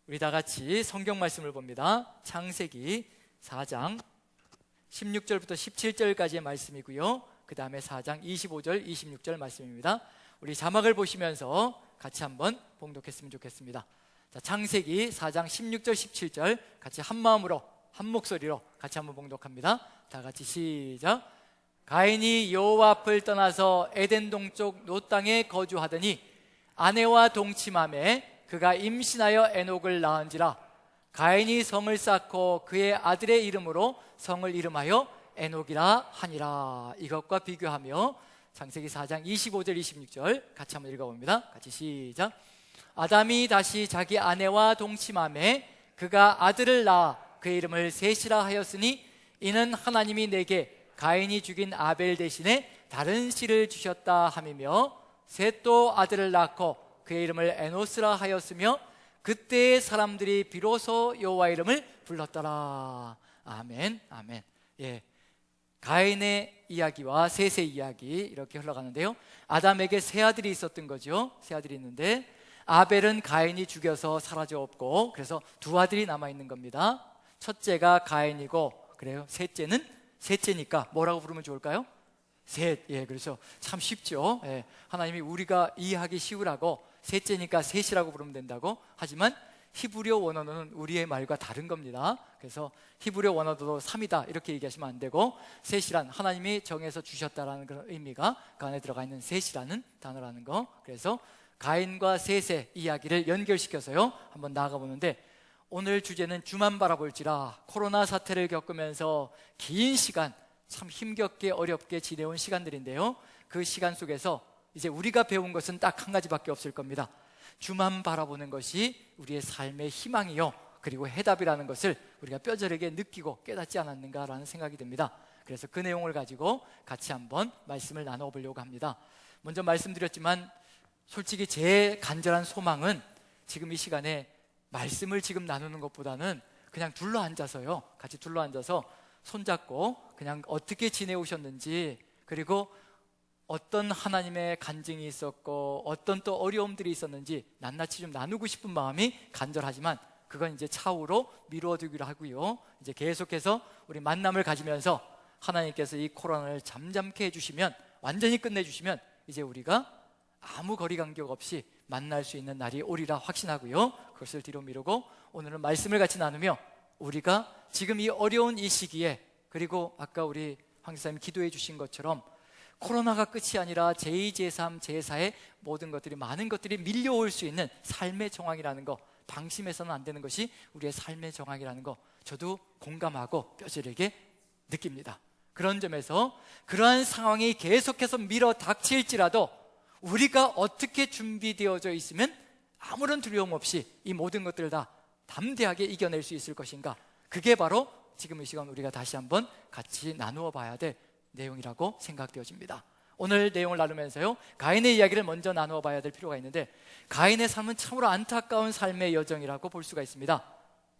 우리 다 같이 성경 말씀을 봅니다. 창세기 4장 16절부터 17절까지의 말씀이고요. 그 다음에 4장 25절, 26절 말씀입니다. 우리 자막을 보시면서 같이 한번 봉독했으면 좋겠습니다. 자, 창세기 4장 16절, 17절 같이 한 마음으로 한 목소리로 같이 한번 봉독합니다. 다 같이 시작. 가인이 여호와 앞을 떠나서 에덴 동쪽 노 땅에 거주하더니 아내와 동침하매 그가 임신하여 에녹을 낳은지라. 가인이 성을 쌓고 그의 아들의 이름으로 성을 이름하여 에녹이라 하니라. 이것과 비교하며 창세기 4장 25절 26절 같이 한번 읽어봅니다. 같이 시작. 아담이 다시 자기 아내와 동침하매 그가 아들을 낳아 그의 이름을 셋이라 하였으니 이는 하나님이 내게 가인이 죽인 아벨 대신에 다른 씨를 주셨다 함이며 셋도 아들을 낳고 그의 이름을 에노스라 하였으며 그때의 사람들이 비로소 여호와 이름을 불렀더라. 아멘, 아멘. 예, 가인의 이야기와 셋의 이야기 이렇게 흘러가는데요. 아담에게 세 아들이 있었던 거죠. 세 아들이 있는데 아벨은 가인이 죽여서 사라져 없고 그래서 두 아들이 남아 있는 겁니다. 첫째가 가인이고 그래요. 셋째니까 뭐라고 부르면 좋을까요? 셋. 예, 그렇죠. 참 쉽죠. 예, 하나님이 우리가 이해하기 쉬우라고 셋째니까 셋이라고 부르면 된다고. 하지만 히브리어 원어는 우리의 말과 다른 겁니다. 그래서 히브리어 원어도 3이다 이렇게 얘기하시면 안 되고 셋이란 하나님이 정해서 주셨다라는 그런 의미가 그 안에 들어가 있는 셋이라는 단어라는 거. 그래서 가인과 셋의 이야기를 연결시켜서요 한번 나아가 보는데, 오늘 주제는 주만 바라볼지라. 코로나 사태를 겪으면서 긴 시간 참 힘겹게 어렵게 지내온 시간들인데요, 그 시간 속에서 이제 우리가 배운 것은 딱 한 가지밖에 없을 겁니다. 주만 바라보는 것이 우리의 삶의 희망이요 그리고 해답이라는 것을 우리가 뼈저리게 느끼고 깨닫지 않았는가라는 생각이 듭니다. 그래서 그 내용을 가지고 같이 한번 말씀을 나눠보려고 합니다. 먼저 말씀드렸지만 솔직히 제 간절한 소망은 지금 이 시간에 말씀을 지금 나누는 것보다는 그냥 둘러앉아서요, 같이 둘러앉아서 손잡고 그냥 어떻게 지내오셨는지, 그리고 어떤 하나님의 간증이 있었고 어떤 또 어려움들이 있었는지 낱낱이 좀 나누고 싶은 마음이 간절하지만 그건 이제 차후로 미루어두기로 하고요, 이제 계속해서 우리 만남을 가지면서 하나님께서 이 코로나를 잠잠케 해주시면, 완전히 끝내주시면 이제 우리가 아무 거리간격 없이 만날 수 있는 날이 오리라 확신하고요, 그것을 뒤로 미루고 오늘은 말씀을 같이 나누며 우리가 지금 이 어려운 이 시기에, 그리고 아까 우리 황 지사님 기도해 주신 것처럼 코로나가 끝이 아니라 제2, 제3, 제4의 모든 것들이, 많은 것들이 밀려올 수 있는 삶의 정황이라는 거, 방심해서는 안 되는 것이 우리의 삶의 정황이라는 거 저도 공감하고 뼈저리게 느낍니다. 그런 점에서 그러한 상황이 계속해서 밀어 닥칠지라도 우리가 어떻게 준비되어져 있으면 아무런 두려움 없이 이 모든 것들을 다 담대하게 이겨낼 수 있을 것인가, 그게 바로 지금 이 시간 우리가 다시 한번 같이 나누어 봐야 될 내용이라고 생각되어집니다. 오늘 내용을 나누면서요, 가인의 이야기를 먼저 나누어 봐야 될 필요가 있는데, 가인의 삶은 참으로 안타까운 삶의 여정이라고 볼 수가 있습니다.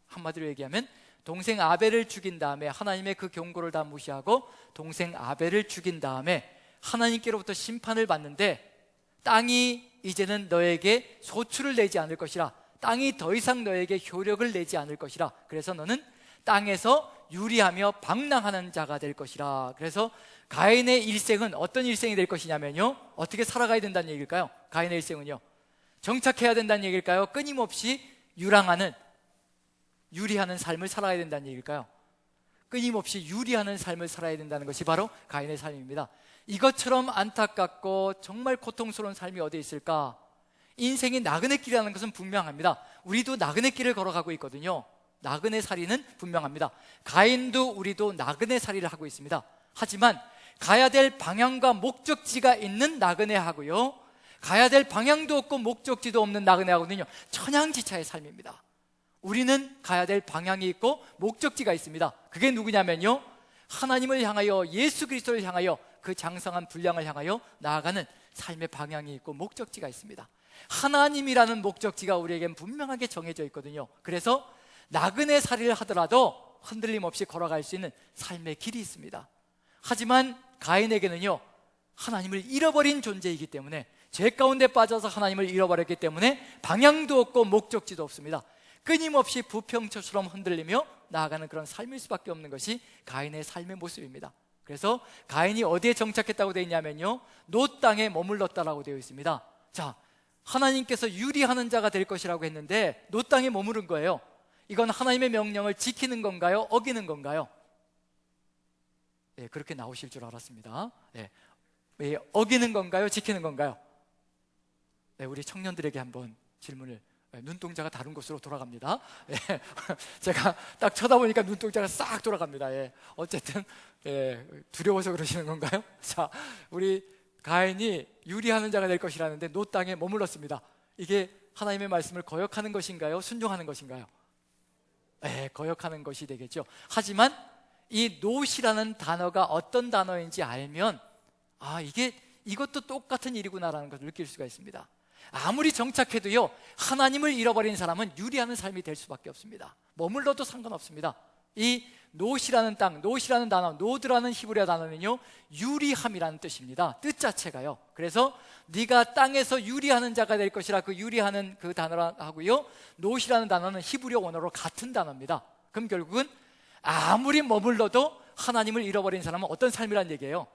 한마디로 얘기하면 동생 아벨을 죽인 다음에, 하나님의 그 경고를 다 무시하고 동생 아벨을 죽인 다음에 하나님께로부터 심판을 받는데, 땅이 이제는 너에게 소출을 내지 않을 것이라, 땅이 더 이상 너에게 효력을 내지 않을 것이라, 그래서 너는 땅에서 유리하며 방랑하는 자가 될 것이라. 그래서 가인의 일생은 어떤 일생이 될 것이냐면요, 어떻게 살아가야 된다는 얘기일까요? 가인의 일생은요, 정착해야 된다는 얘기일까요? 끊임없이 유리하는 삶을 살아야 된다는 얘기일까요? 끊임없이 유리하는 삶을 살아야 된다는 것이 바로 가인의 삶입니다. 이것처럼 안타깝고 정말 고통스러운 삶이 어디에 있을까? 인생이 나그네 길이라는 것은 분명합니다. 우리도 나그네 길을 걸어가고 있거든요. 나그네 살이는 분명합니다. 가인도 우리도 나그네 살이를 하고 있습니다. 하지만 가야 될 방향과 목적지가 있는 나그네하고요, 가야 될 방향도 없고 목적지도 없는 나그네하고는요 천양지차의 삶입니다. 우리는 가야 될 방향이 있고 목적지가 있습니다. 그게 누구냐면요, 하나님을 향하여, 예수 그리스도를 향하여, 그 장성한 분량을 향하여 나아가는 삶의 방향이 있고 목적지가 있습니다. 하나님이라는 목적지가 우리에겐 분명하게 정해져 있거든요. 그래서 나그네 살이를 하더라도 흔들림 없이 걸어갈 수 있는 삶의 길이 있습니다. 하지만 가인에게는요, 하나님을 잃어버린 존재이기 때문에, 죄 가운데 빠져서 하나님을 잃어버렸기 때문에 방향도 없고 목적지도 없습니다. 끊임없이 부평초처럼 흔들리며 나아가는 그런 삶일 수밖에 없는 것이 가인의 삶의 모습입니다. 그래서 가인이 어디에 정착했다고 되어 있냐면요, 노 땅에 머물렀다라고 되어 있습니다. 자, 하나님께서 유리하는 자가 될 것이라고 했는데 노 땅에 머무른 거예요. 이건 하나님의 명령을 지키는 건가요? 어기는 건가요? 네, 그렇게 나오실 줄 알았습니다. 네, 어기는 건가요? 지키는 건가요? 네, 우리 청년들에게 한번 질문을, 눈동자가 다른 곳으로 돌아갑니다. 예, 제가 딱 쳐다보니까 눈동자가 싹 돌아갑니다. 예, 어쨌든 두려워서 그러시는 건가요? 자, 우리 가인이 유리하는 자가 될 것이라는데 노 땅에 머물렀습니다. 이게 하나님의 말씀을 거역하는 것인가요? 순종하는 것인가요? 거역하는 것이 되겠죠. 하지만 이 노시라는 단어가 어떤 단어인지 알면 이것도 똑같은 일이구나라는 것을 느낄 수가 있습니다. 아무리 정착해도요, 하나님을 잃어버린 사람은 유리하는 삶이 될 수밖에 없습니다. 머물러도 상관없습니다. 이 노시라는 땅, 노시라는 단어, 노드라는 히브리어 단어는요, 유리함이라는 뜻입니다. 뜻 자체가요. 그래서 네가 땅에서 유리하는 자가 될 것이라, 그 유리하는 그 단어라 하고요, 노시라는 단어는 히브리어 원어로 같은 단어입니다. 그럼 결국은 아무리 머물러도 하나님을 잃어버린 사람은 어떤 삶이란 얘기예요?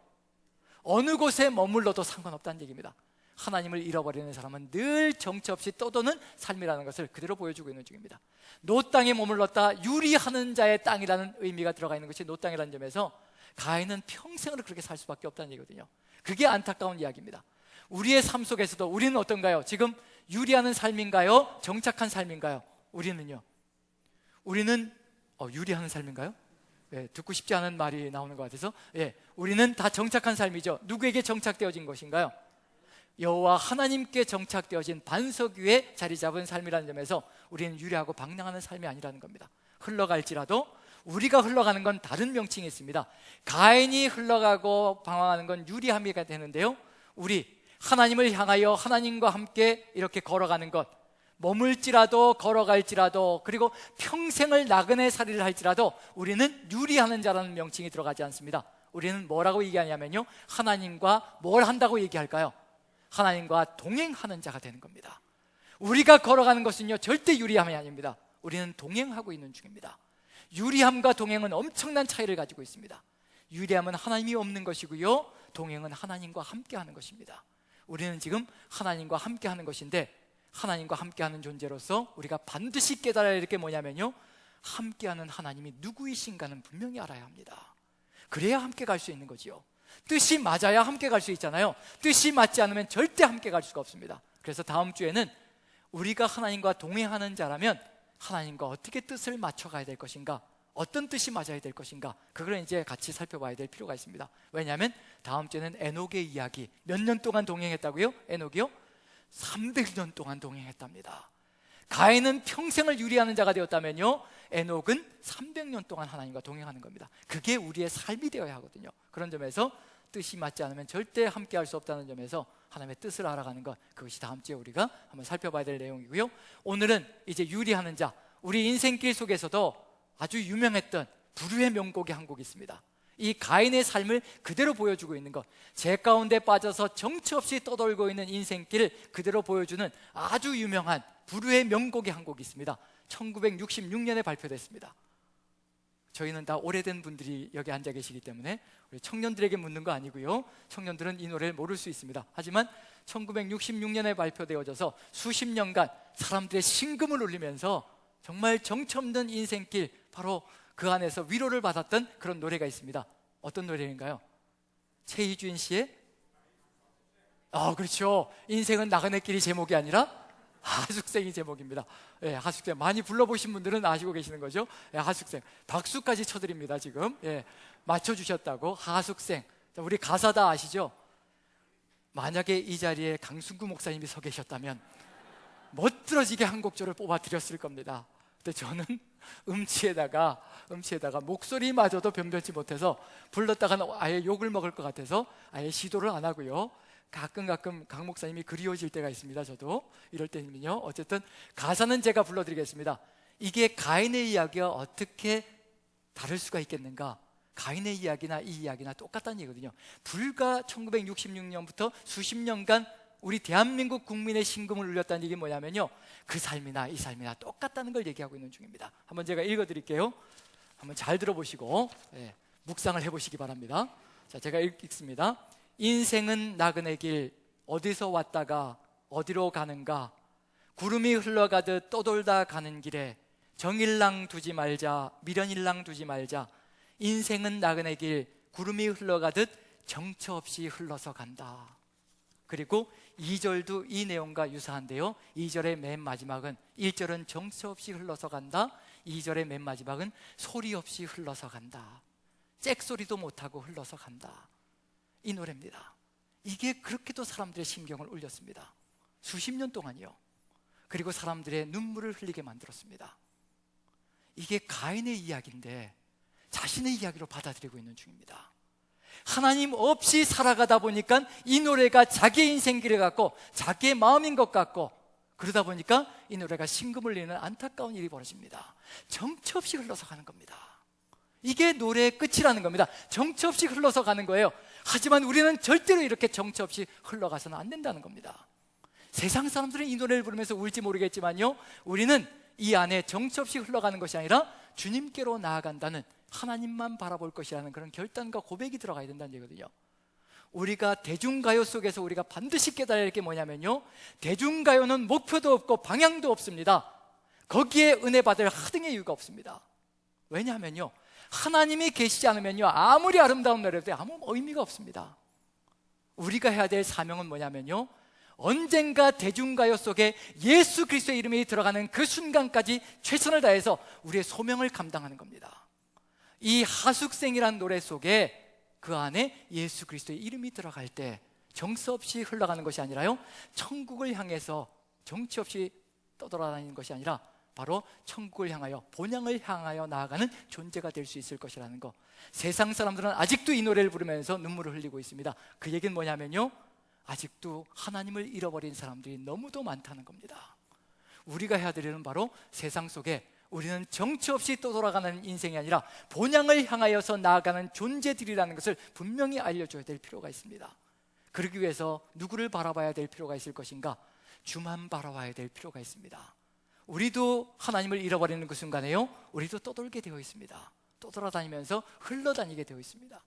어느 곳에 머물러도 상관없다는 얘기입니다. 하나님을 잃어버리는 사람은 늘 정처 없이 떠도는 삶이라는 것을 그대로 보여주고 있는 중입니다. 노 땅에 머물렀다, 유리하는 자의 땅이라는 의미가 들어가 있는 것이 노 땅이라는 점에서 가인은 평생을 그렇게 살 수밖에 없다는 얘기거든요. 그게 안타까운 이야기입니다. 우리의 삶 속에서도 우리는 어떤가요? 지금 유리하는 삶인가요? 정착한 삶인가요? 우리는요? 우리는 유리하는 삶인가요? 듣고 싶지 않은 말이 나오는 것 같아서, 우리는 다 정착한 삶이죠. 누구에게 정착되어진 것인가요? 여호와 하나님께 정착되어진 반석 위에 자리 잡은 삶이라는 점에서 우리는 유리하고 방랑하는 삶이 아니라는 겁니다. 흘러갈지라도 우리가 흘러가는 건 다른 명칭이 있습니다. 가인이 흘러가고 방황하는 건 유리함이 되는데요, 우리 하나님을 향하여 하나님과 함께 이렇게 걸어가는 것, 머물지라도 걸어갈지라도 그리고 평생을 나그네 살이를 할지라도 우리는 유리하는 자라는 명칭이 들어가지 않습니다. 우리는 뭐라고 얘기하냐면요, 하나님과 뭘 한다고 얘기할까요? 하나님과 동행하는 자가 되는 겁니다. 우리가 걸어가는 것은요, 절대 유리함이 아닙니다. 우리는 동행하고 있는 중입니다. 유리함과 동행은 엄청난 차이를 가지고 있습니다. 유리함은 하나님이 없는 것이고요, 동행은 하나님과 함께하는 것입니다. 우리는 지금 하나님과 함께하는 것인데, 하나님과 함께하는 존재로서 우리가 반드시 깨달아야 할 게 뭐냐면요, 함께하는 하나님이 누구이신가는 분명히 알아야 합니다. 그래야 함께 갈 수 있는 거지요. 뜻이 맞아야 함께 갈 수 있잖아요. 뜻이 맞지 않으면 절대 함께 갈 수가 없습니다. 그래서 다음 주에는 우리가 하나님과 동행하는 자라면 하나님과 어떻게 뜻을 맞춰가야 될 것인가, 어떤 뜻이 맞아야 될 것인가, 그걸 이제 같이 살펴봐야 될 필요가 있습니다. 왜냐하면 다음 주에는 에녹의 이야기, 몇 년 동안 동행했다고요? 에녹이요? 300년 동안 동행했답니다. 가인은 평생을 유리하는 자가 되었다면요, 에녹은 300년 동안 하나님과 동행하는 겁니다. 그게 우리의 삶이 되어야 하거든요. 그런 점에서 뜻이 맞지 않으면 절대 함께 할 수 없다는 점에서 하나님의 뜻을 알아가는 것, 그것이 다음 주에 우리가 한번 살펴봐야 될 내용이고요. 오늘은 이제 유리하는 자, 우리 인생길 속에서도 아주 유명했던 불후의 명곡이 한 곡이 있습니다. 이 가인의 삶을 그대로 보여주고 있는 것, 제 가운데 빠져서 정처 없이 떠돌고 있는 인생길을 그대로 보여주는 아주 유명한 불후의 명곡이 한 곡이 있습니다. 1966년에 발표됐습니다. 저희는 다 오래된 분들이 여기 앉아 계시기 때문에 우리 청년들에게 묻는 거 아니고요, 청년들은 이 노래를 모를 수 있습니다. 하지만 1966년에 발표되어져서 수십 년간 사람들의 심금을 울리면서 정말 정처 없는 인생길, 바로 그 안에서 위로를 받았던 그런 노래가 있습니다. 어떤 노래인가요? 최희준 씨의 그렇죠. 인생은 나그네 길이 제목이 아니라 하숙생이 제목입니다. 하숙생 많이 불러보신 분들은 아시고 계시는 거죠. 하숙생, 박수까지 쳐드립니다. 지금 맞춰주셨다고. 하숙생, 우리 가사 다 아시죠? 만약에 이 자리에 강순구 목사님이 서 계셨다면 멋들어지게 한 곡조를 뽑아드렸을 겁니다. 근데 저는 음치에다가 목소리마저도 변변치 못해서 불렀다가는 아예 욕을 먹을 것 같아서 아예 시도를 안 하고요, 가끔 강 목사님이 그리워질 때가 있습니다. 저도 이럴 때는요, 어쨌든 가사는 제가 불러드리겠습니다. 이게 가인의 이야기와 어떻게 다를 수가 있겠는가? 가인의 이야기나 이 이야기나 똑같다는 얘기거든요. 불과 1966년부터 수십 년간 우리 대한민국 국민의 심금을 울렸다는 얘기 뭐냐면요, 그 삶이나 이 삶이나 똑같다는 걸 얘기하고 있는 중입니다. 한번 제가 읽어드릴게요. 한번 잘 들어보시고 묵상을 해보시기 바랍니다. 자, 제가 읽습니다. 인생은 나그네 길, 어디서 왔다가 어디로 가는가. 구름이 흘러가듯 떠돌다 가는 길에 정일랑 두지 말자, 미련일랑 두지 말자. 인생은 나그네 길, 구름이 흘러가듯 정처 없이 흘러서 간다. 그리고 2절도 이 내용과 유사한데요, 2절의 맨 마지막은 1절은 정처 없이 흘러서 간다, 2절의 맨 마지막은 소리 없이 흘러서 간다. 잭소리도 못하고 흘러서 간다. 이 노래입니다. 이게 그렇게도 사람들의 심경을 울렸습니다. 수십 년 동안이요. 그리고 사람들의 눈물을 흘리게 만들었습니다. 이게 가인의 이야기인데 자신의 이야기로 받아들이고 있는 중입니다. 하나님 없이 살아가다 보니까 이 노래가 자기의 인생길을 갖고 자기의 마음인 것 같고, 그러다 보니까 이 노래가 심금을 울리는 안타까운 일이 벌어집니다. 정처 없이 흘러서 가는 겁니다. 이게 노래의 끝이라는 겁니다. 정처 없이 흘러서 가는 거예요. 하지만 우리는 절대로 이렇게 정처 없이 흘러가서는 안 된다는 겁니다. 세상 사람들은 이 노래를 부르면서 울지 모르겠지만요, 우리는 이 안에 정처 없이 흘러가는 것이 아니라 주님께로 나아간다는, 하나님만 바라볼 것이라는 그런 결단과 고백이 들어가야 된다는 얘기거든요. 우리가 대중가요 속에서 우리가 반드시 깨달아야 할 게 뭐냐면요, 대중가요는 목표도 없고 방향도 없습니다. 거기에 은혜 받을 하등의 이유가 없습니다. 왜냐하면요, 하나님이 계시지 않으면요, 아무리 아름다운 노래도 아무 의미가 없습니다. 우리가 해야 될 사명은 뭐냐면요, 언젠가 대중가요 속에 예수 그리스도의 이름이 들어가는 그 순간까지 최선을 다해서 우리의 소명을 감당하는 겁니다. 이 하숙생이라는 노래 속에 그 안에 예수 그리스도의 이름이 들어갈 때 정처 없이 흘러가는 것이 아니라요, 천국을 향해서 정처 없이 떠돌아다니는 것이 아니라 바로 천국을 향하여, 본향을 향하여 나아가는 존재가 될 수 있을 것이라는 거. 세상 사람들은 아직도 이 노래를 부르면서 눈물을 흘리고 있습니다. 그 얘기는 뭐냐면요, 아직도 하나님을 잃어버린 사람들이 너무도 많다는 겁니다. 우리가 해야 될 일은 바로 세상 속에 우리는 정처 없이 떠돌아가는 인생이 아니라 본향을 향하여서 나아가는 존재들이라는 것을 분명히 알려줘야 될 필요가 있습니다. 그러기 위해서 누구를 바라봐야 될 필요가 있을 것인가? 주만 바라봐야 될 필요가 있습니다. 우리도 하나님을 잃어버리는 그 순간에요, 우리도 떠돌게 되어 있습니다. 떠돌아다니면서 흘러다니게 되어 있습니다.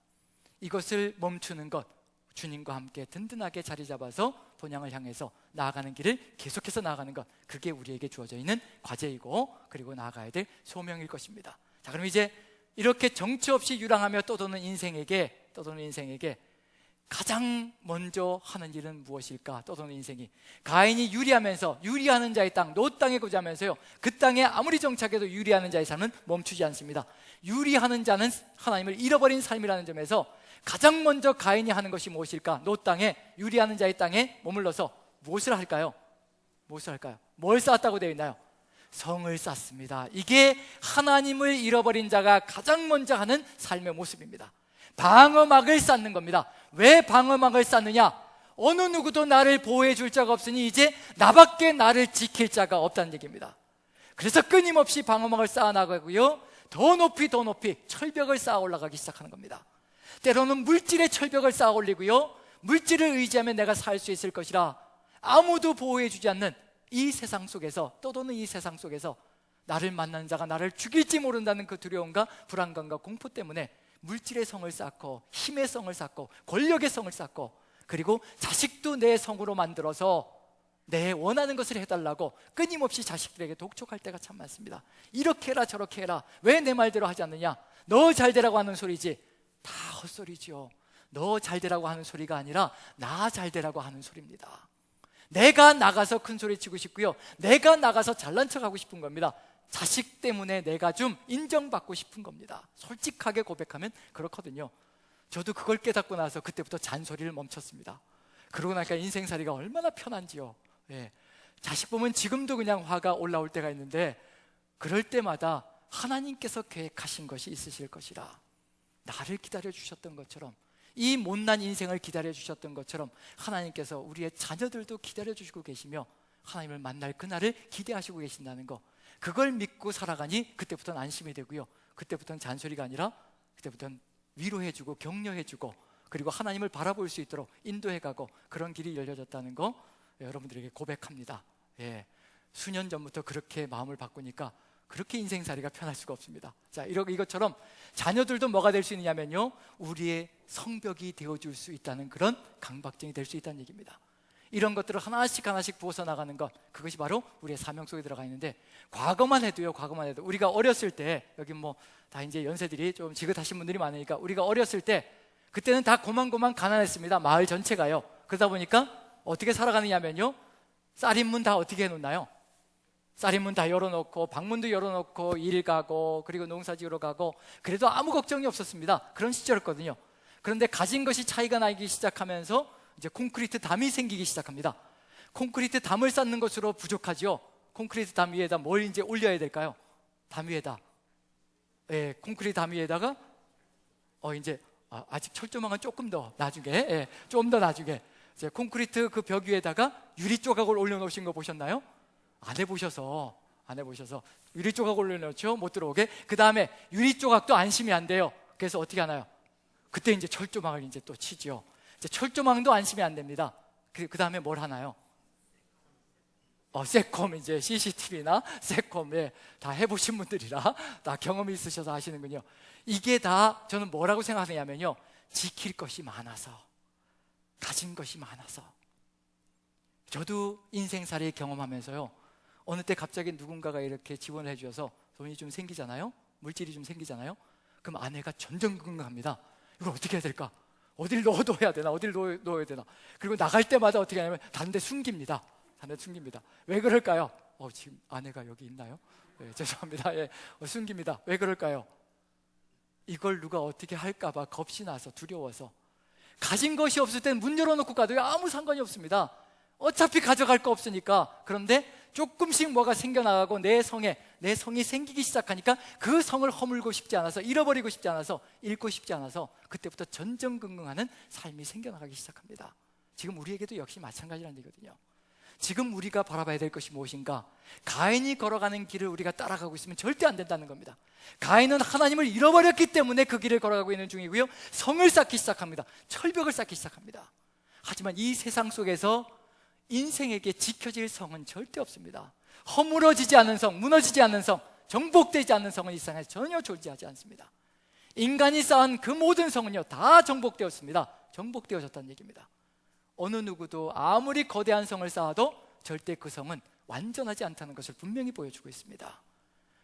이것을 멈추는 것, 주님과 함께 든든하게 자리 잡아서 본향을 향해서 나아가는 길을 계속해서 나아가는 것, 그게 우리에게 주어져 있는 과제이고, 그리고 나아가야 될 소명일 것입니다. 자, 그럼 이제 이렇게 정처 없이 유랑하며 떠도는 인생에게 가장 먼저 하는 일은 무엇일까? 떠도는 인생이 가인이 유리하면서, 유리하는 자의 땅, 노 땅에 거주하면서요, 그 땅에 아무리 정착해도 유리하는 자의 삶은 멈추지 않습니다. 유리하는 자는 하나님을 잃어버린 삶이라는 점에서 가장 먼저 가인이 하는 것이 무엇일까? 노 땅에, 유리하는 자의 땅에 머물러서 무엇을 할까요? 뭘 쌓았다고 되어 있나요? 성을 쌓습니다. 이게 하나님을 잃어버린 자가 가장 먼저 하는 삶의 모습입니다. 방어막을 쌓는 겁니다. 왜 방어막을 쌓느냐? 어느 누구도 나를 보호해 줄 자가 없으니 이제 나밖에 나를 지킬 자가 없다는 얘기입니다. 그래서 끊임없이 방어막을 쌓아나가고요, 더 높이 철벽을 쌓아 올라가기 시작하는 겁니다. 때로는 물질의 철벽을 쌓아 올리고요, 물질을 의지하면 내가 살 수 있을 것이라 아무도 보호해 주지 않는 이 세상 속에서, 떠도는 이 세상 속에서 나를 만나는 자가 나를 죽일지 모른다는 그 두려움과 불안감과 공포 때문에 물질의 성을 쌓고, 힘의 성을 쌓고, 권력의 성을 쌓고, 그리고 자식도 내 성으로 만들어서 내 원하는 것을 해달라고 끊임없이 자식들에게 독촉할 때가 참 많습니다. 이렇게 해라 저렇게 해라, 왜 내 말대로 하지 않느냐, 너 잘되라고 하는 소리지. 다 헛소리죠. 너 잘되라고 하는 소리가 아니라 나 잘되라고 하는 소리입니다. 내가 나가서 큰 소리 치고 싶고요, 내가 나가서 잘난 척하고 싶은 겁니다. 자식 때문에 내가 좀 인정받고 싶은 겁니다. 솔직하게 고백하면 그렇거든요. 저도 그걸 깨닫고 나서 그때부터 잔소리를 멈췄습니다. 그러고 나니까 인생살이가 얼마나 편한지요. 자식 보면 지금도 그냥 화가 올라올 때가 있는데, 그럴 때마다 하나님께서 계획하신 것이 있으실 것이라, 나를 기다려 주셨던 것처럼, 이 못난 인생을 기다려 주셨던 것처럼 하나님께서 우리의 자녀들도 기다려 주시고 계시며 하나님을 만날 그날을 기대하시고 계신다는 거, 그걸 믿고 살아가니 그때부터는 안심이 되고요, 그때부터는 잔소리가 아니라 그때부터는 위로해주고 격려해주고 그리고 하나님을 바라볼 수 있도록 인도해가고 그런 길이 열려졌다는 거 여러분들에게 고백합니다. 예, 수년 전부터 그렇게 마음을 바꾸니까 그렇게 인생살이가 편할 수가 없습니다. 자, 이것처럼 자녀들도 뭐가 될 수 있느냐면요, 우리의 성벽이 되어줄 수 있다는 그런 강박증이 될 수 있다는 얘기입니다. 이런 것들을 하나씩 하나씩 부어서 나가는 것, 그것이 바로 우리의 사명 속에 들어가 있는데, 과거만 해도 우리가 어렸을 때, 여기 뭐 다 이제 연세들이 좀 지긋하신 분들이 많으니까, 우리가 어렸을 때 그때는 다 고만고만 가난했습니다. 마을 전체가요. 그러다 보니까 어떻게 살아가느냐면요, 쌀인문 다 어떻게 해놓나요? 쌀인문 다 열어놓고 방문도 열어놓고 일 가고 그리고 농사지으러 가고, 그래도 아무 걱정이 없었습니다. 그런 시절이었거든요. 그런데 가진 것이 차이가 나기 시작하면서 이제 콘크리트 담이 생기기 시작합니다. 콘크리트 담을 쌓는 것으로 부족하죠. 콘크리트 담 위에다 뭘 이제 올려야 될까요? 담 위에다, 예, 콘크리트 담 위에다가 이제 아직 철조망은 조금 더 나중에, 예, 좀 더 나중에 이제 콘크리트 그 벽 위에다가 유리 조각을 올려놓으신 거 보셨나요? 안 해보셔서 유리 조각 올려놓죠. 못 들어오게. 그 다음에 유리 조각도 안심이 안 돼요. 그래서 어떻게 하나요? 그때 이제 철조망을 이제 또 치죠. 이제 철조망도 안심이 안 됩니다. 그 다음에 뭘 하나요? 세콤, 이제 CCTV나 세콤, 예, 다 해보신 분들이라 다 경험이 있으셔서 아시는군요. 이게 다 저는 뭐라고 생각하냐면요, 지킬 것이 많아서, 가진 것이 많아서. 저도 인생살이 경험하면서요, 어느 때 갑자기 누군가가 이렇게 지원을 해주셔서 돈이 좀 생기잖아요, 물질이 좀 생기잖아요. 그럼 아내가 전전긍긍합니다. 이걸 어떻게 해야 될까? 어딜 넣어둬야 되나? 어딜 넣어야 되나? 그리고 나갈 때마다 어떻게 하냐면 다른 데 숨깁니다. 왜 그럴까요? 지금 아내가 여기 있나요? 네, 죄송합니다. 예, 숨깁니다. 왜 그럴까요? 이걸 누가 어떻게 할까봐 겁이 나서, 두려워서. 가진 것이 없을 때는 문 열어놓고 가도 아무 상관이 없습니다. 어차피 가져갈 거 없으니까. 그런데 조금씩 뭐가 생겨나가고 내 성이 생기기 시작하니까 그 성을 허물고 싶지 않아서, 잃어버리고 싶지 않아서, 잃고 싶지 않아서 그때부터 전전긍긍하는 삶이 생겨나가기 시작합니다. 지금 우리에게도 역시 마찬가지라는 얘기거든요. 지금 우리가 바라봐야 될 것이 무엇인가? 가인이 걸어가는 길을 우리가 따라가고 있으면 절대 안 된다는 겁니다. 가인은 하나님을 잃어버렸기 때문에 그 길을 걸어가고 있는 중이고요, 성을 쌓기 시작합니다. 철벽을 쌓기 시작합니다. 하지만 이 세상 속에서 인생에게 지켜질 성은 절대 없습니다. 허물어지지 않는 성, 무너지지 않는 성, 정복되지 않는 성은 이 세상에 전혀 존재하지 않습니다. 인간이 쌓은 그 모든 성은요, 다 정복되었습니다. 정복되어졌다는 얘기입니다. 어느 누구도 아무리 거대한 성을 쌓아도 절대 그 성은 완전하지 않다는 것을 분명히 보여주고 있습니다.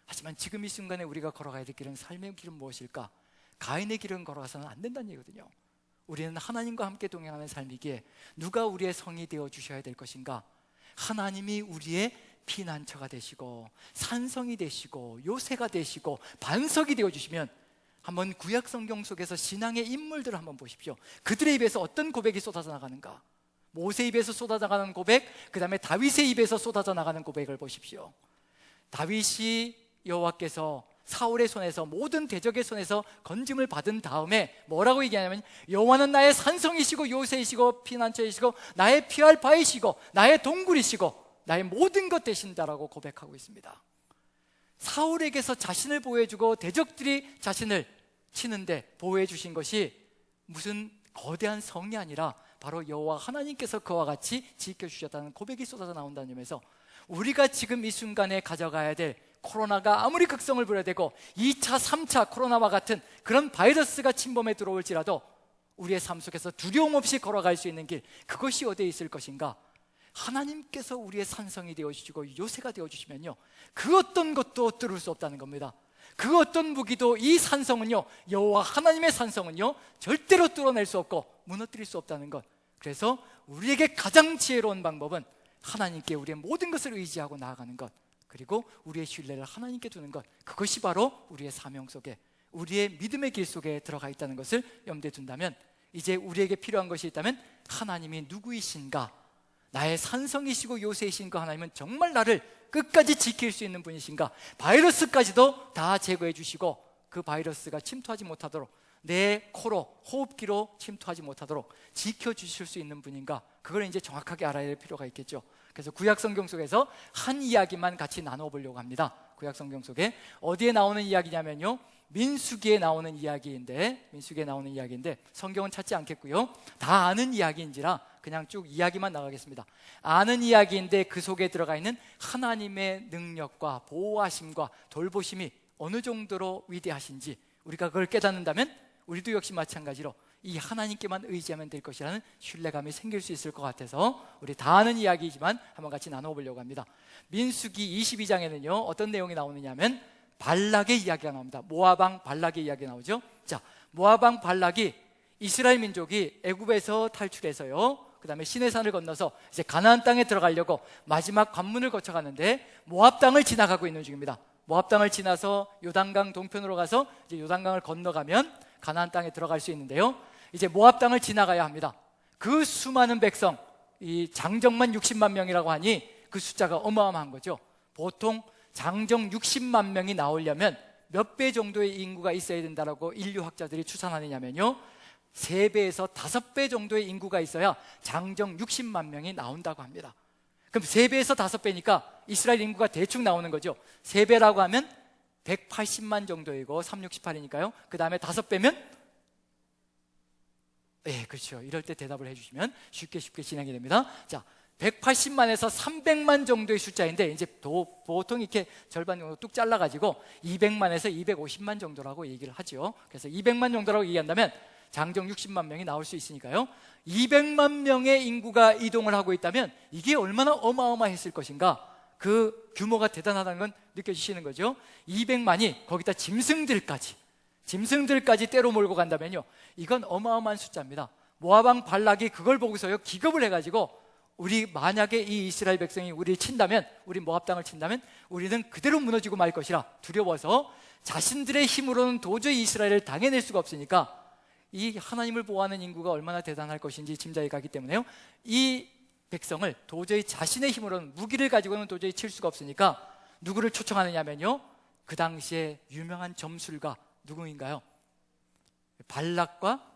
하지만 지금 이 순간에 우리가 걸어가야 될 길은, 삶의 길은 무엇일까? 가인의 길은 걸어가서는 안 된다는 얘기거든요. 우리는 하나님과 함께 동행하는 삶이기에 누가 우리의 성이 되어 주셔야 될 것인가? 하나님이 우리의 피난처가 되시고 산성이 되시고 요새가 되시고 반석이 되어 주시면, 한번 구약 성경 속에서 신앙의 인물들을 한번 보십시오. 그들의 입에서 어떤 고백이 쏟아져 나가는가? 모세 입에서 쏟아져 나가는 고백, 그 다음에 다윗의 입에서 쏟아져 나가는 고백을 보십시오. 다윗이 여호와께서 사울의 손에서, 모든 대적의 손에서 건짐을 받은 다음에 뭐라고 얘기하냐면, 여호와는 나의 산성이시고 요새이시고 피난처이시고 나의 피할 바이시고 나의 동굴이시고 나의 모든 것 되신다라고 고백하고 있습니다. 사울에게서 자신을 보호해주고 대적들이 자신을 치는데 보호해 주신 것이 무슨 거대한 성이 아니라 바로 여호와 하나님께서 그와 같이 지켜주셨다는 고백이 쏟아져 나온다는 점에서, 우리가 지금 이 순간에 가져가야 될, 코로나가 아무리 극성을 부려대고 2차, 3차 코로나와 같은 그런 바이러스가 침범해 들어올지라도 우리의 삶 속에서 두려움 없이 걸어갈 수 있는 길, 그것이 어디에 있을 것인가? 하나님께서 우리의 산성이 되어주시고 요새가 되어주시면요, 그 어떤 것도 뚫을 수 없다는 겁니다. 그 어떤 무기도, 이 산성은요, 여호와 하나님의 산성은요, 절대로 뚫어낼 수 없고 무너뜨릴 수 없다는 것. 그래서 우리에게 가장 지혜로운 방법은 하나님께 우리의 모든 것을 의지하고 나아가는 것, 그리고 우리의 신뢰를 하나님께 두는 것, 그것이 바로 우리의 사명 속에, 우리의 믿음의 길 속에 들어가 있다는 것을 염두에 둔다면, 이제 우리에게 필요한 것이 있다면, 하나님이 누구이신가? 나의 산성이시고 요새이신 그 하나님은 정말 나를 끝까지 지킬 수 있는 분이신가? 바이러스까지도 다 제거해 주시고 그 바이러스가 침투하지 못하도록, 내 코로, 호흡기로 침투하지 못하도록 지켜주실 수 있는 분인가? 그걸 이제 정확하게 알아야 될 필요가 있겠죠. 그래서 구약 성경 속에서 한 이야기만 같이 나눠보려고 합니다. 구약 성경 속에. 어디에 나오는 이야기냐면요, 민수기에 나오는 이야기인데 성경은 찾지 않겠고요, 다 아는 이야기인지라 그냥 쭉 이야기만 나가겠습니다. 아는 이야기인데 그 속에 들어가 있는 하나님의 능력과 보호하심과 돌보심이 어느 정도로 위대하신지 우리가 그걸 깨닫는다면 우리도 역시 마찬가지로 이 하나님께만 의지하면 될 것이라는 신뢰감이 생길 수 있을 것 같아서 우리 다 아는 이야기이지만 한번 같이 나눠보려고 합니다. 민수기 22장에는요 어떤 내용이 나오느냐면 발락의 이야기가 나옵니다. 모압 왕 발락의 이야기가 나오죠. 자, 모압 왕 발락이 이스라엘 민족이 애굽에서 탈출해서요, 그 다음에 시내산을 건너서 이제 가나안 땅에 들어가려고 마지막 관문을 거쳐가는데 모압 땅을 지나가고 있는 중입니다. 모압 땅을 지나서 요단강 동편으로 가서 이제 요단강을 건너가면 가나안 땅에 들어갈 수 있는데요, 이제 모압 땅을 지나가야 합니다. 그 수많은 백성, 이 장정만 60만 명이라고 하니 그 숫자가 어마어마한 거죠. 보통 장정 60만 명이 나오려면 몇 배 정도의 인구가 있어야 된다라고 인류학자들이 추산하느냐면요, 3배에서 5배 정도의 인구가 있어야 장정 60만 명이 나온다고 합니다. 그럼 3배에서 5배니까 이스라엘 인구가 대충 나오는 거죠. 3배라고 하면 180만 정도이고 3, 6, 18이니까요 그 다음에 5배면 그렇죠. 이럴 때 대답을 해주시면 쉽게 진행이 됩니다. 자, 180만에서 300만 정도의 숫자인데 이제 보통 이렇게 절반 정도 뚝 잘라가지고 200만에서 250만 정도라고 얘기를 하죠. 그래서 200만 정도라고 얘기한다면 장정 60만 명이 나올 수 있으니까요, 200만 명의 인구가 이동을 하고 있다면 이게 얼마나 어마어마했을 것인가, 그 규모가 대단하다는 건 느껴지시는 거죠. 200만이 거기다 짐승들까지 때로 몰고 간다면요, 이건 어마어마한 숫자입니다. 모압 왕 발락이 그걸 보고서요 기겁을 해가지고 우리 만약에 이 이스라엘 백성이 우리를 친다면, 우리 모압 땅을 친다면 우리는 그대로 무너지고 말 것이라 두려워서 자신들의 힘으로는 도저히 이스라엘을 당해낼 수가 없으니까 이 하나님을 보호하는 인구가 얼마나 대단할 것인지 짐작이 가기 때문에요, 이 백성을 도저히 자신의 힘으로는, 무기를 가지고는 도저히 칠 수가 없으니까 누구를 초청하느냐면요, 그 당시에 유명한 점술가 누구인가요? 발락과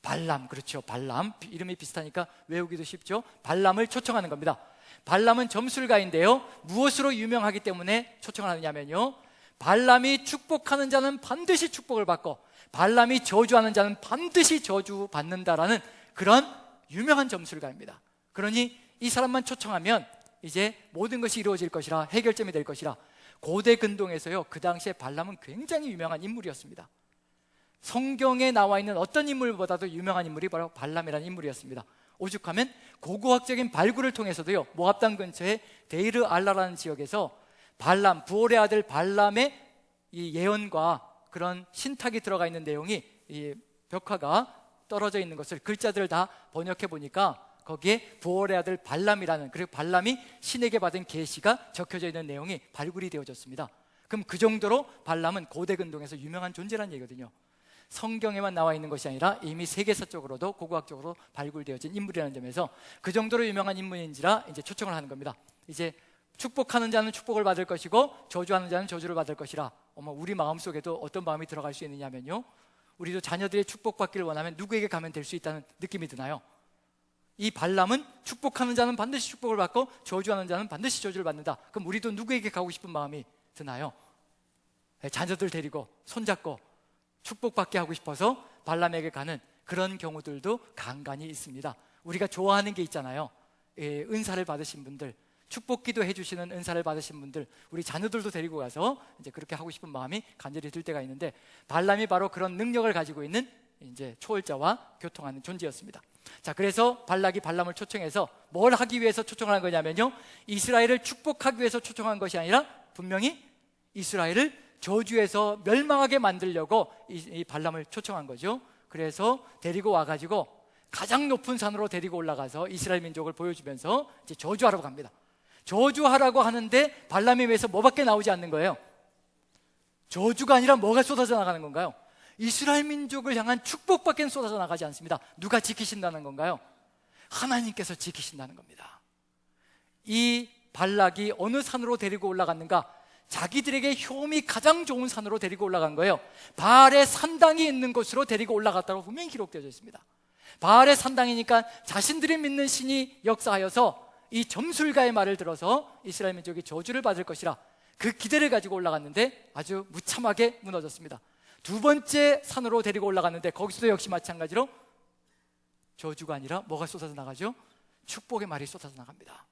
발람, 그렇죠. 발람, 이름이 비슷하니까 외우기도 쉽죠. 발람을 초청하는 겁니다. 발람은 점술가인데요, 무엇으로 유명하기 때문에 초청을 하느냐면요, 발람이 축복하는 자는 반드시 축복을 받고 발람이 저주하는 자는 반드시 저주받는다라는 그런 유명한 점술가입니다. 그러니 이 사람만 초청하면 이제 모든 것이 이루어질 것이라, 해결점이 될 것이라. 고대 근동에서요 그 당시에 발람은 굉장히 유명한 인물이었습니다. 성경에 나와 있는 어떤 인물보다도 유명한 인물이 바로 발람이라는 인물이었습니다. 오죽하면 고고학적인 발굴을 통해서도요, 모압 땅 근처에 데이르 알라라는 지역에서 발람, 부올의 아들 발람의 이 예언과 그런 신탁이 들어가 있는 내용이, 이 벽화가 떨어져 있는 것을 글자들을 다 번역해 보니까 거기에 부올의 아들 발람이라는, 그리고 발람이 신에게 받은 계시가 적혀져 있는 내용이 발굴이 되어졌습니다. 그럼 그 정도로 발람은 고대 근동에서 유명한 존재라는 얘기거든요. 성경에만 나와 있는 것이 아니라 이미 세계사적으로도 고고학적으로 발굴되어진 인물이라는 점에서 그 정도로 유명한 인물인지라 이제 초청을 하는 겁니다. 이제 축복하는 자는 축복을 받을 것이고 저주하는 자는 저주를 받을 것이라. 우리 마음속에도 어떤 마음이 들어갈 수 있느냐면요, 우리도 자녀들의 축복받기를 원하면 누구에게 가면 될 수 있다는 느낌이 드나요? 이 발람은 축복하는 자는 반드시 축복을 받고 저주하는 자는 반드시 저주를 받는다. 그럼 우리도 누구에게 가고 싶은 마음이 드나요? 자녀들 데리고 손잡고 축복받게 하고 싶어서 발람에게 가는 그런 경우들도 간간히 있습니다. 우리가 좋아하는 게 있잖아요. 은사를 받으신 분들, 축복기도 해주시는 은사를 받으신 분들, 우리 자녀들도 데리고 가서 이제 그렇게 하고 싶은 마음이 간절히 들 때가 있는데, 발람이 바로 그런 능력을 가지고 있는 이제 초월자와 교통하는 존재였습니다. 자, 그래서 발락이 발람을 초청해서 뭘 하기 위해서 초청한 거냐면요, 이스라엘을 축복하기 위해서 초청한 것이 아니라 분명히 이스라엘을 저주에서 멸망하게 만들려고 이 발람을 초청한 거죠. 그래서 데리고 와가지고 가장 높은 산으로 데리고 올라가서 이스라엘 민족을 보여주면서 이제 저주하러 갑니다. 저주하라고 하는데 발람의 입에서 뭐밖에 나오지 않는 거예요. 저주가 아니라 뭐가 쏟아져 나가는 건가요? 이스라엘 민족을 향한 축복밖에 쏟아져 나가지 않습니다. 누가 지키신다는 건가요? 하나님께서 지키신다는 겁니다. 이 발락이 어느 산으로 데리고 올라갔는가? 자기들에게 효험이 가장 좋은 산으로 데리고 올라간 거예요. 바알의 산당이 있는 곳으로 데리고 올라갔다고 분명히 기록되어 있습니다. 바알의 산당이니까 자신들이 믿는 신이 역사하여서 이 점술가의 말을 들어서 이스라엘 민족이 저주를 받을 것이라, 그 기대를 가지고 올라갔는데 아주 무참하게 무너졌습니다. 두 번째 산으로 데리고 올라갔는데 거기서도 역시 마찬가지로 저주가 아니라 뭐가 쏟아져 나가죠? 축복의 말이 쏟아져 나갑니다.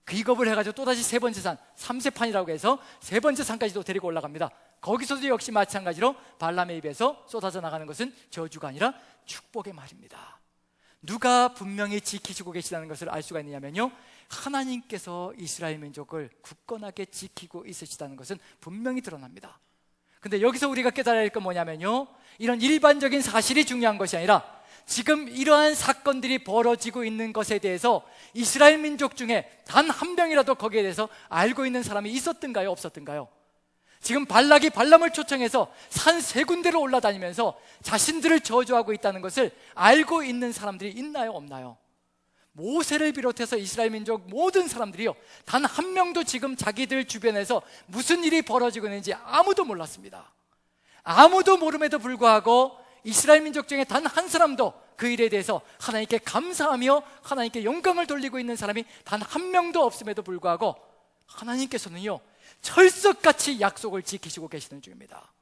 기겁을 해가지고 또다시 세 번째 산, 삼세판이라고 해서 세 번째 산까지도 데리고 올라갑니다. 거기서도 역시 마찬가지로 발람의 입에서 쏟아져 나가는 것은 저주가 아니라 축복의 말입니다. 누가 분명히 지키시고 계시다는 것을 알 수가 있느냐면요, 하나님께서 이스라엘 민족을 굳건하게 지키고 있으시다는 것은 분명히 드러납니다. 근데 여기서 우리가 깨달아야 할 건 뭐냐면요, 이런 일반적인 사실이 중요한 것이 아니라 지금 이러한 사건들이 벌어지고 있는 것에 대해서 이스라엘 민족 중에 단 한 명이라도 거기에 대해서 알고 있는 사람이 있었던가요? 없었던가요? 지금 발락이 발람을 초청해서 산 세 군데를 올라다니면서 자신들을 저주하고 있다는 것을 알고 있는 사람들이 있나요? 없나요? 모세를 비롯해서 이스라엘 민족 모든 사람들이요, 단 한 명도 지금 자기들 주변에서 무슨 일이 벌어지고 있는지 아무도 몰랐습니다. 아무도 모름에도 불구하고 이스라엘 민족 중에 단 한 사람도 그 일에 대해서 하나님께 감사하며 하나님께 영광을 돌리고 있는 사람이 단 한 명도 없음에도 불구하고 하나님께서는요, 철석같이 약속을 지키시고 계시는 중입니다.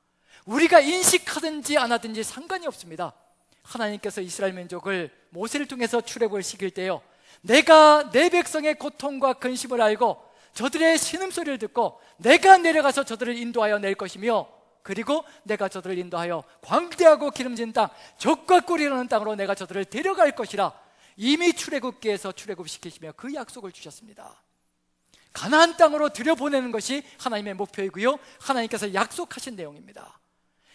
우리가 인식하든지 안 하든지 상관이 없습니다. 하나님께서 이스라엘 민족을 모세를 통해서 출애굽을 시킬 때요, 내가 내 백성의 고통과 근심을 알고 저들의 신음소리를 듣고 내가 내려가서 저들을 인도하여 낼 것이며, 그리고 내가 저들을 인도하여 광대하고 기름진 땅, 젖과 꿀이 흐르는 땅으로 내가 저들을 데려갈 것이라 이미 출애굽기에서 출애굽시키시며 그 약속을 주셨습니다. 가나안 땅으로 들여보내는 것이 하나님의 목표이고요, 하나님께서 약속하신 내용입니다.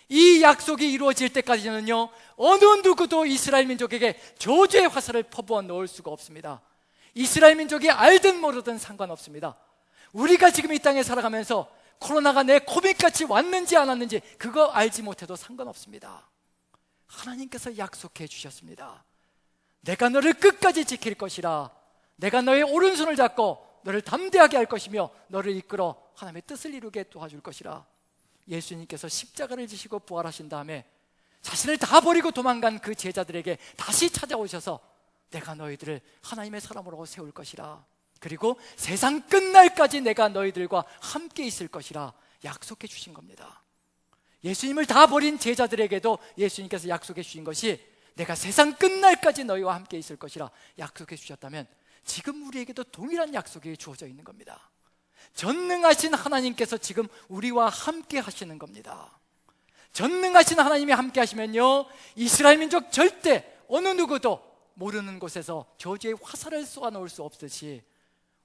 이 약속이 이루어질 때까지는요, 어느 누구도 이스라엘 민족에게 저주의 화살을 퍼부어 넣을 수가 없습니다. 이스라엘 민족이 알든 모르든 상관없습니다. 우리가 지금 이 땅에 살아가면서 코로나가 내 코밑같이 왔는지 안 왔는지 그거 알지 못해도 상관없습니다. 하나님께서 약속해 주셨습니다. 내가 너를 끝까지 지킬 것이라, 내가 너의 오른손을 잡고 너를 담대하게 할 것이며 너를 이끌어 하나님의 뜻을 이루게 도와줄 것이라. 예수님께서 십자가를 지시고 부활하신 다음에 자신을 다 버리고 도망간 그 제자들에게 다시 찾아오셔서 내가 너희들을 하나님의 사람으로 세울 것이라, 그리고 세상 끝날까지 내가 너희들과 함께 있을 것이라 약속해 주신 겁니다. 예수님을 다 버린 제자들에게도 예수님께서 약속해 주신 것이 내가 세상 끝날까지 너희와 함께 있을 것이라 약속해 주셨다면, 지금 우리에게도 동일한 약속이 주어져 있는 겁니다. 전능하신 하나님께서 지금 우리와 함께 하시는 겁니다. 전능하신 하나님이 함께 하시면요, 이스라엘 민족 절대 어느 누구도 모르는 곳에서 저주의 화살을 쏘아 놓을 수 없듯이,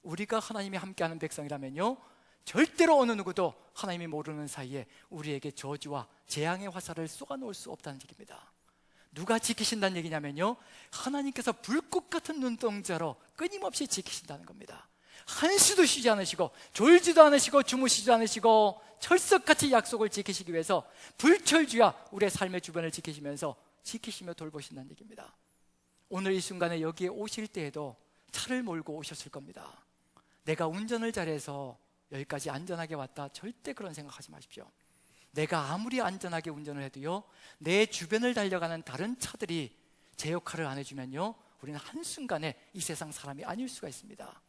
우리가 하나님이 함께하는 백성이라면요, 절대로 어느 누구도 하나님이 모르는 사이에 우리에게 저주와 재앙의 화살을 쏘아 놓을 수 없다는 얘기입니다. 누가 지키신다는 얘기냐면요, 하나님께서 불꽃 같은 눈동자로 끊임없이 지키신다는 겁니다. 한시도 쉬지 않으시고 졸지도 않으시고 주무시지도 않으시고 철석같이 약속을 지키시기 위해서 불철주야 우리의 삶의 주변을 지키시며 돌보신다는 얘기입니다. 오늘 이 순간에 여기에 오실 때에도 차를 몰고 오셨을 겁니다. 내가 운전을 잘해서 여기까지 안전하게 왔다, 절대 그런 생각하지 마십시오. 내가 아무리 안전하게 운전을 해도요, 내 주변을 달려가는 다른 차들이 제 역할을 안 해주면요, 우리는 한순간에 이 세상 사람이 아닐 수가 있습니다.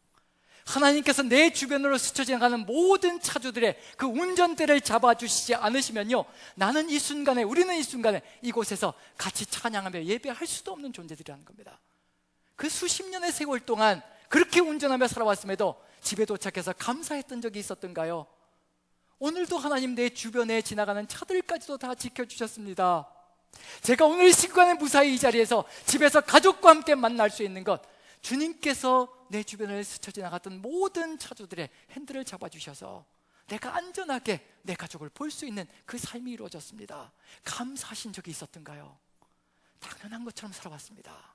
하나님께서 내 주변으로 스쳐 지나가는 모든 차주들의 그 운전대를 잡아주시지 않으시면요, 우리는 이 순간에 이곳에서 같이 찬양하며 예배할 수도 없는 존재들이라는 겁니다. 그 수십 년의 세월 동안 그렇게 운전하며 살아왔음에도 집에 도착해서 감사했던 적이 있었던가요? 오늘도 하나님 내 주변에 지나가는 차들까지도 다 지켜주셨습니다. 제가 오늘 이 시간에 무사히 이 자리에서 집에서 가족과 함께 만날 수 있는 것, 주님께서 내 주변을 스쳐 지나갔던 모든 차주들의 핸들을 잡아주셔서 내가 안전하게 내 가족을 볼 수 있는 그 삶이 이루어졌습니다. 감사하신 적이 있었던가요? 당연한 것처럼 살아왔습니다.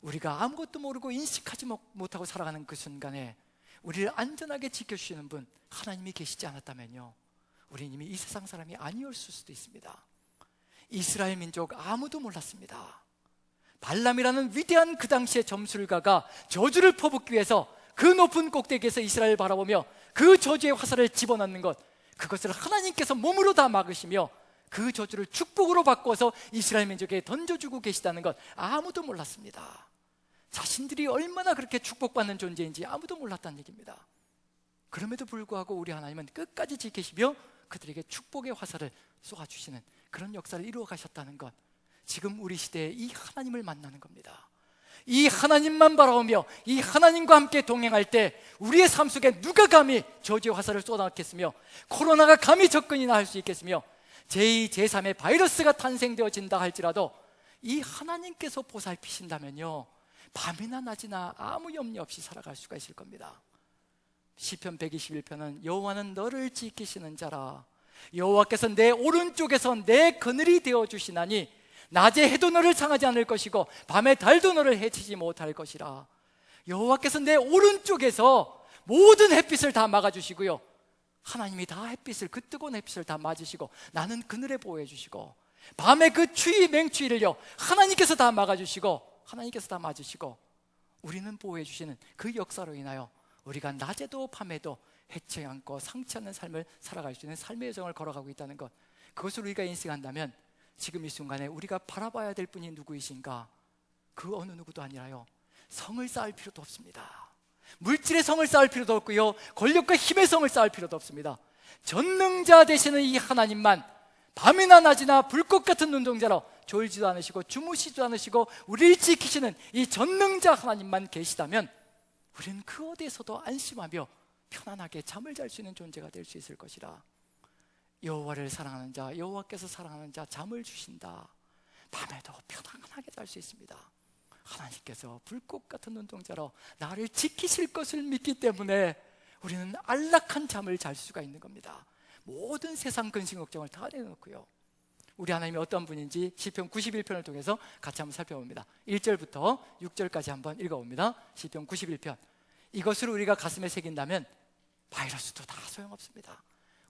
우리가 아무것도 모르고 인식하지 못하고 살아가는 그 순간에 우리를 안전하게 지켜주시는 분 하나님이 계시지 않았다면요, 우리는 이미 이 세상 사람이 아니었을 수도 있습니다. 이스라엘 민족 아무도 몰랐습니다. 발람이라는 위대한 그 당시의 점술가가 저주를 퍼붓기 위해서 그 높은 꼭대기에서 이스라엘을 바라보며 그 저주의 화살을 집어넣는 것, 그것을 하나님께서 몸으로 다 막으시며 그 저주를 축복으로 바꿔서 이스라엘 민족에게 던져주고 계시다는 것 아무도 몰랐습니다. 자신들이 얼마나 그렇게 축복받는 존재인지 아무도 몰랐다는 얘기입니다. 그럼에도 불구하고 우리 하나님은 끝까지 지키시며 그들에게 축복의 화살을 쏘아주시는 그런 역사를 이루어 가셨다는 것, 지금 우리 시대에 이 하나님을 만나는 겁니다. 이 하나님만 바라보며 이 하나님과 함께 동행할 때 우리의 삶 속에 누가 감히 저주의 화살을 쏟아놓겠으며 코로나가 감히 접근이나 할 수 있겠으며 제2, 제3의 바이러스가 탄생되어진다 할지라도 이 하나님께서 보살피신다면요, 밤이나 낮이나 아무 염려 없이 살아갈 수가 있을 겁니다. 시편 121편은 여호와는 너를 지키시는 자라, 여호와께서 내 오른쪽에서 내 그늘이 되어주시나니 낮에 해도 너를 상하지 않을 것이고 밤에 달도 너를 해치지 못할 것이라. 여호와께서 내 오른쪽에서 모든 햇빛을 다 막아주시고요, 하나님이 다 햇빛을, 그 뜨거운 햇빛을 다 맞으시고 나는 그늘에 보호해 주시고, 밤에 그 추위 맹추위를요 하나님께서 다 막아주시고 하나님께서 다 맞으시고 우리는 보호해 주시는 그 역사로 인하여 우리가 낮에도 밤에도 해치 않고 상치 않는 삶을 살아갈 수 있는 삶의 여정을 걸어가고 있다는 것, 그것을 우리가 인식한다면 지금 이 순간에 우리가 바라봐야 될 분이 누구이신가? 그 어느 누구도 아니라요, 성을 쌓을 필요도 없습니다. 물질의 성을 쌓을 필요도 없고요, 권력과 힘의 성을 쌓을 필요도 없습니다. 전능자 되시는 이 하나님만 밤이나 낮이나 불꽃 같은 눈동자로 졸지도 않으시고 주무시지도 않으시고 우리를 지키시는 이 전능자 하나님만 계시다면 우리는 그 어디에서도 안심하며 편안하게 잠을 잘 수 있는 존재가 될 수 있을 것이라. 여호와를 사랑하는 자, 여호와께서 사랑하는 자 잠을 주신다. 밤에도 편안하게 잘 수 있습니다. 하나님께서 불꽃 같은 눈동자로 나를 지키실 것을 믿기 때문에 우리는 안락한 잠을 잘 수가 있는 겁니다. 모든 세상 근심 걱정을 다 내놓고요, 우리 하나님이 어떤 분인지 시편 91편을 통해서 같이 한번 살펴봅니다. 1절부터 6절까지 한번 읽어봅니다. 시편 91편. 이것을 우리가 가슴에 새긴다면 바이러스도 다 소용없습니다.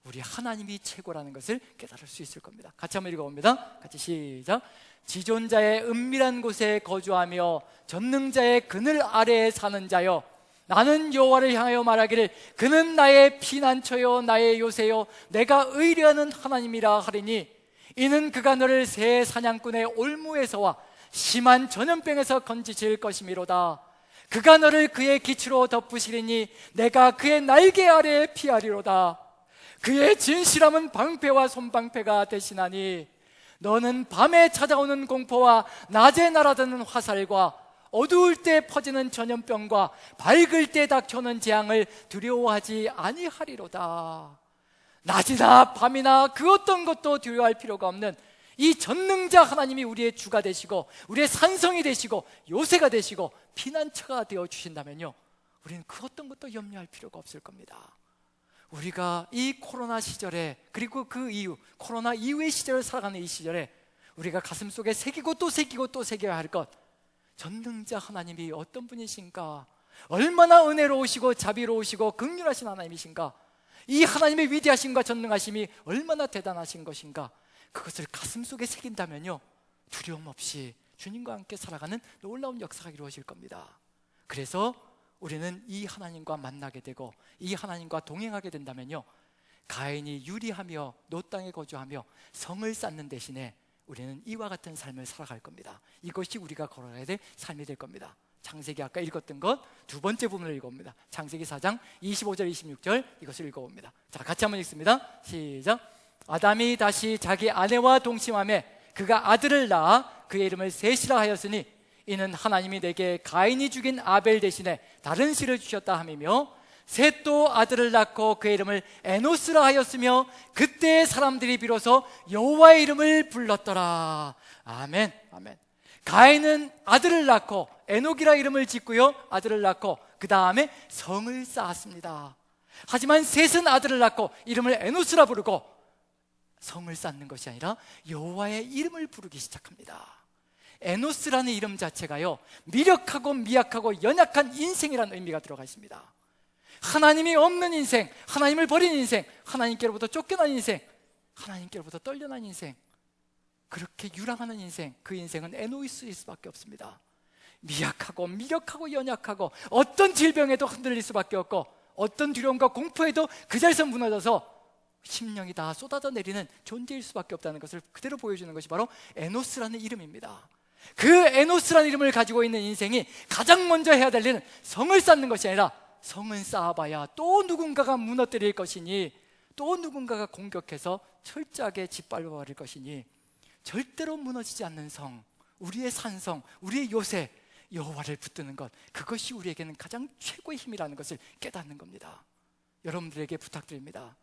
우리 하나님이 최고라는 것을 깨달을 수 있을 겁니다. 같이 한번 읽어봅니다. 같이 시작. 지존자의 은밀한 곳에 거주하며 전능자의 그늘 아래에 사는 자여, 나는 여호와를 향하여 말하기를 그는 나의 피난처요 나의 요새요 내가 의뢰하는 하나님이라 하리니, 이는 그가 너를 새 사냥꾼의 올무에서와 심한 전염병에서 건지실 것이미로다. 그가 너를 그의 기치로 덮으시리니 내가 그의 날개 아래에 피하리로다. 그의 진실함은 방패와 손방패가 되시나니, 너는 밤에 찾아오는 공포와 낮에 날아드는 화살과 어두울 때 퍼지는 전염병과 밝을 때 닥쳐오는 재앙을 두려워하지 아니하리로다. 낮이나 밤이나 그 어떤 것도 두려워할 필요가 없는 이 전능자 하나님이 우리의 주가 되시고 우리의 산성이 되시고 요새가 되시고 피난처가 되어 주신다면요, 우리는 그 어떤 것도 염려할 필요가 없을 겁니다. 우리가 이 코로나 시절에, 그리고 그 이후 코로나 이후의 시절을 살아가는 이 시절에 우리가 가슴속에 새기고 또 새기고 또 새겨야 할 것, 전능자 하나님이 어떤 분이신가, 얼마나 은혜로우시고 자비로우시고 긍휼하신 하나님이신가, 이 하나님의 위대하심과 전능하심이 얼마나 대단하신 것인가, 그것을 가슴속에 새긴다면요, 두려움 없이 주님과 함께 살아가는 놀라운 역사가 이루어질 겁니다. 그래서 우리는 이 하나님과 만나게 되고 이 하나님과 동행하게 된다면요, 가인이 유리하며 노 땅에 거주하며 성을 쌓는 대신에 우리는 이와 같은 삶을 살아갈 겁니다. 이것이 우리가 걸어가야 될 삶이 될 겁니다. 창세기 아까 읽었던 것 두 번째 부분을 읽어봅니다. 창세기 4장 25절 26절 이것을 읽어봅니다. 자, 같이 한번 읽습니다. 시작. 아담이 다시 자기 아내와 동침하며 그가 아들을 낳아 그의 이름을 셋이라 하였으니, 이는 하나님이 내게 가인이 죽인 아벨 대신에 다른 씨를 주셨다 함이며, 셋도 아들을 낳고 그의 이름을 에노스라 하였으며 그때의 사람들이 비로소 여호와의 이름을 불렀더라. 아멘, 아멘. 가인은 아들을 낳고 에녹이라 이름을 짓고요, 아들을 낳고 그 다음에 성을 쌓았습니다. 하지만 셋은 아들을 낳고 이름을 에노스라 부르고 성을 쌓는 것이 아니라 여호와의 이름을 부르기 시작합니다. 에노스라는 이름 자체가요, 미력하고 미약하고 연약한 인생이라는 의미가 들어가 있습니다. 하나님이 없는 인생, 하나님을 버린 인생, 하나님께로부터 쫓겨난 인생, 하나님께로부터 떨려난 인생, 그렇게 유랑하는 인생, 그 인생은 에노이스일 수밖에 없습니다. 미약하고 미력하고 연약하고 어떤 질병에도 흔들릴 수밖에 없고 어떤 두려움과 공포에도 그 자리에서 무너져서 심령이 다 쏟아져 내리는 존재일 수밖에 없다는 것을 그대로 보여주는 것이 바로 에노스라는 이름입니다. 그 에노스라는 이름을 가지고 있는 인생이 가장 먼저 해야 될 일은 성을 쌓는 것이 아니라 성은 쌓아봐야 또 누군가가 무너뜨릴 것이니, 또 누군가가 공격해서 철저하게 짓밟아버릴 것이니, 절대로 무너지지 않는 성, 우리의 산성, 우리의 요새, 여호와를 붙드는 것, 그것이 우리에게는 가장 최고의 힘이라는 것을 깨닫는 겁니다. 여러분들에게 부탁드립니다.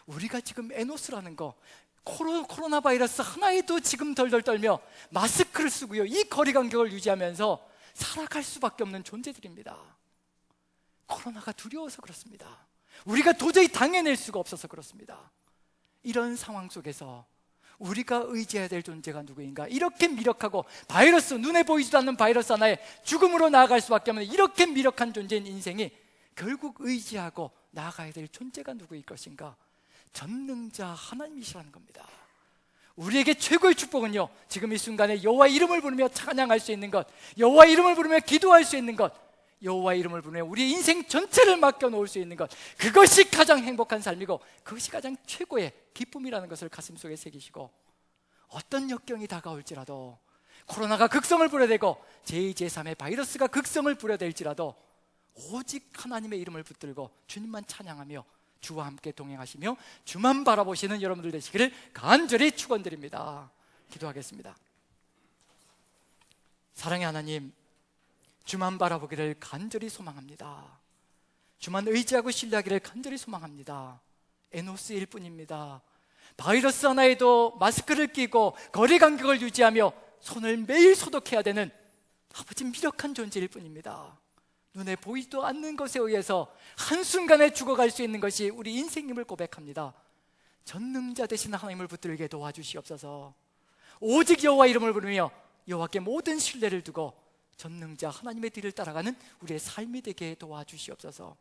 우리가 지금 에노스라는 거, 코로나 바이러스 하나에도 지금 덜덜 떨며 마스크를 쓰고요, 이 거리 간격을 유지하면서 살아갈 수밖에 없는 존재들입니다. 코로나가 두려워서 그렇습니다. 우리가 도저히 당해낼 수가 없어서 그렇습니다. 이런 상황 속에서 우리가 의지해야 될 존재가 누구인가? 이렇게 미력하고, 바이러스, 눈에 보이지도 않는 바이러스 하나에 죽음으로 나아갈 수밖에 없는 이렇게 미력한 존재인 인생이 결국 의지하고 나아가야 될 존재가 누구일 것인가? 전능자 하나님이시라는 겁니다. 우리에게 최고의 축복은요, 지금 이 순간에 여호와의 이름을 부르며 찬양할 수 있는 것, 여호와의 이름을 부르며 기도할 수 있는 것, 여호와의 이름을 부르며 우리의 인생 전체를 맡겨놓을 수 있는 것, 그것이 가장 행복한 삶이고 그것이 가장 최고의 기쁨이라는 것을 가슴속에 새기시고, 어떤 역경이 다가올지라도, 코로나가 극성을 부려대고 제2, 제3의 바이러스가 극성을 부려댈지라도 오직 하나님의 이름을 붙들고 주님만 찬양하며 주와 함께 동행하시며 주만 바라보시는 여러분들 되시기를 간절히 축원드립니다. 기도하겠습니다. 사랑의 하나님, 주만 바라보기를 간절히 소망합니다. 주만 의지하고 신뢰하기를 간절히 소망합니다. 에노스일 뿐입니다. 바이러스 하나에도 마스크를 끼고 거리 간격을 유지하며 손을 매일 소독해야 되는 아버지 미력한 존재일 뿐입니다. 눈에 보이지도 않는 것에 의해서 한순간에 죽어갈 수 있는 것이 우리 인생임을 고백합니다. 전능자 되신 하나님을 붙들게 도와주시옵소서. 오직 여호와 이름을 부르며 여호와께 모든 신뢰를 두고 전능자 하나님의 뒤를 따라가는 우리의 삶이 되게 도와주시옵소서.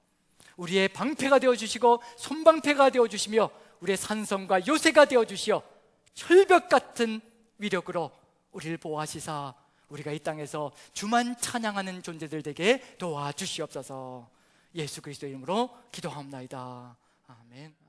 우리의 방패가 되어주시고 손방패가 되어주시며 우리의 산성과 요새가 되어주시어 철벽 같은 위력으로 우리를 보호하시사 우리가 이 땅에서 주만 찬양하는 존재들 되게 도와주시옵소서. 예수 그리스도 이름으로 기도하옵나이다. 아멘.